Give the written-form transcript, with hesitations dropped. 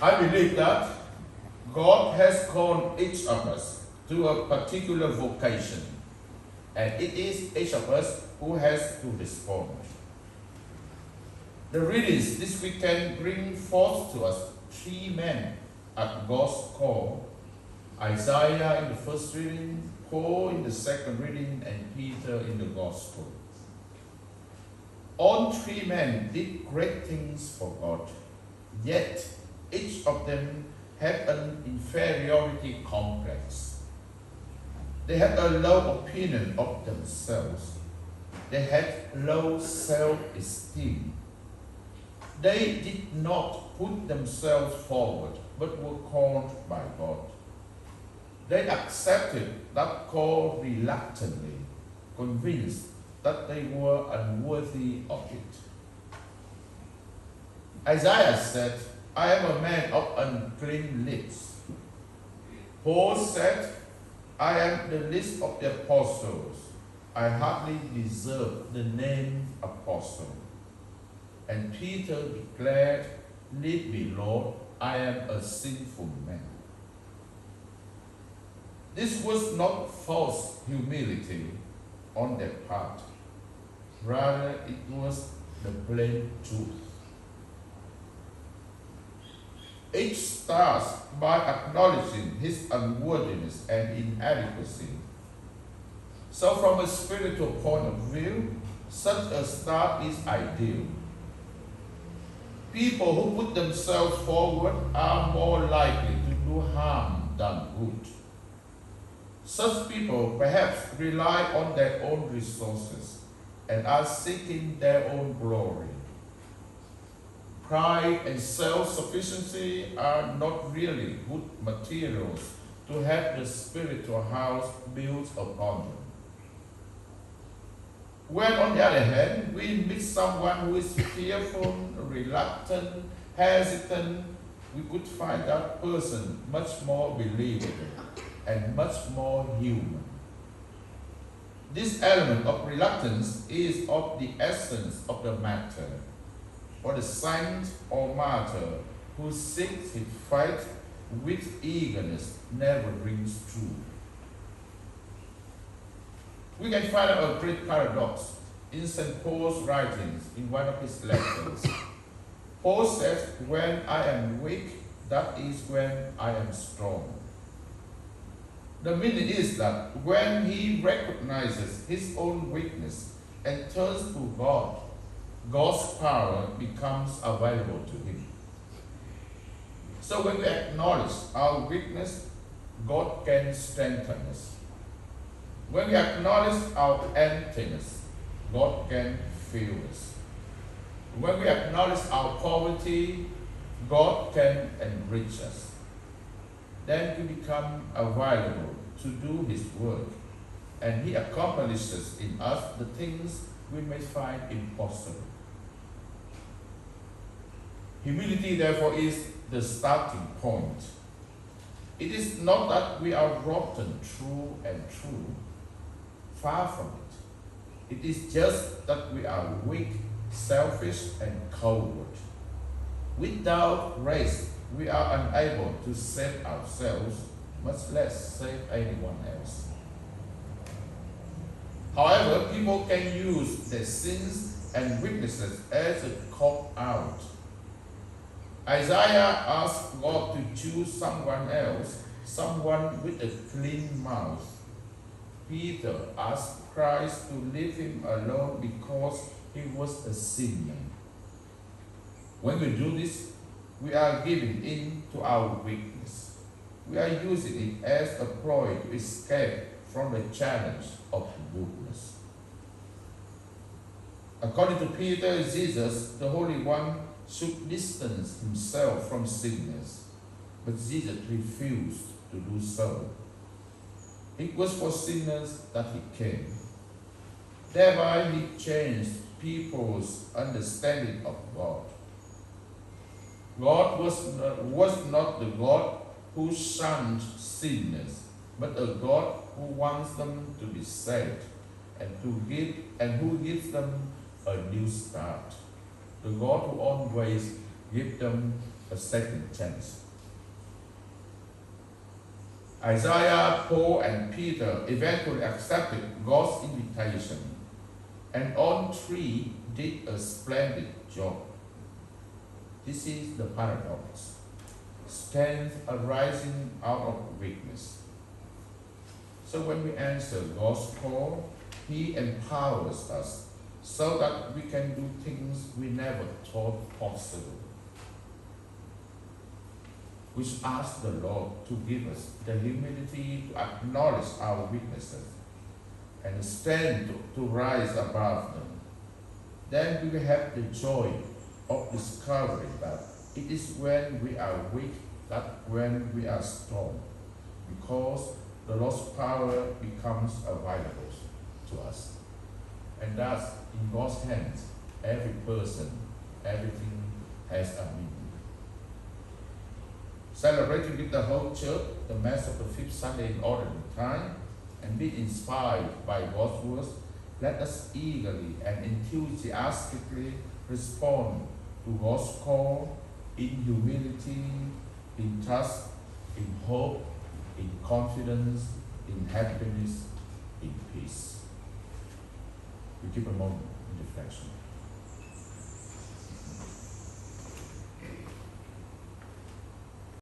I believe that God has called each of us to a particular vocation, and it is each of us who has to respond. The readings this weekend bring forth to us three men at God's call: Isaiah in the first reading, Paul in the second reading, and Peter in the Gospel. All three men did great things for God, yet each of them had an inferiority complex. They had a low opinion of themselves. They had low self-esteem. They did not put themselves forward, but were called by God. They accepted that call reluctantly, convinced that they were unworthy of it. Isaiah said, "I am a man of unclean lips." Paul said, "I am the least of the apostles. I hardly deserve the name apostle." And Peter declared, "Lead me, Lord, I am a sinful man." This was not false humility on their part. Rather, it was the plain truth. Each starts by acknowledging his unworthiness and inadequacy. So from a spiritual point of view, such a start is ideal. People who put themselves forward are more likely to do harm than good. Such people perhaps rely on their own resources and are seeking their own glory. Pride and self-sufficiency are not really good materials to have the spiritual house built upon them. When, on the other hand, we meet someone who is fearful, reluctant, hesitant, we could find that person much more believable and much more human. This element of reluctance is of the essence of the matter. For the saint or martyr who seeks his faith with eagerness never rings true. We can find a great paradox in St. Paul's writings in one of his letters. Paul says, "When I am weak, that is when I am strong." The meaning is that when he recognizes his own weakness and turns to God, God's power becomes available to him. So when we acknowledge our weakness, God can strengthen us. When we acknowledge our emptiness, God can fill us. When we acknowledge our poverty, God can enrich us. Then we become available to do his work, and he accomplishes in us the things we may find impossible. Humility, therefore, is the starting point. It is not that we are rotten through and through. Far from it. It is just that we are weak, selfish, and coward. Without grace, we are unable to save ourselves, much less save anyone else. However, people can use their sins and weaknesses as a cop-out. Isaiah asked God to choose someone else, someone with a clean mouth. Peter asked Christ to leave him alone because he was a sinner. When we do this, we are giving in to our weakness. We are using it as a ploy to escape from the challenge of goodness. According to Peter, Jesus, the Holy One, should distance himself from sinners, but Jesus refused to do so. It was for sinners that he came. Thereby he changed people's understanding of God. God was not the God who shunned sinners, but a God who wants them to be saved and who gives them a new start. The God who always gives them a second chance. Isaiah, Paul, and Peter eventually accepted God's invitation, and all three did a splendid job. This is the paradox. Strength arising out of weakness. So when we answer God's call, He empowers us so that we can do things we never thought possible. We should ask the Lord to give us the humility to acknowledge our weaknesses and the strength to rise above them. Then we will have the joy of discovering that it is when we are weak that when we are strong, because the Lord's power becomes available to us. And thus, in God's hands, every person, everything has a meaning. Celebrating with the whole church the Mass of the fifth Sunday in ordinary time, and be inspired by God's words, let us eagerly and enthusiastically respond to God's call in humility, in trust, in hope, in confidence, in happiness, in peace. We keep a moment in reflection.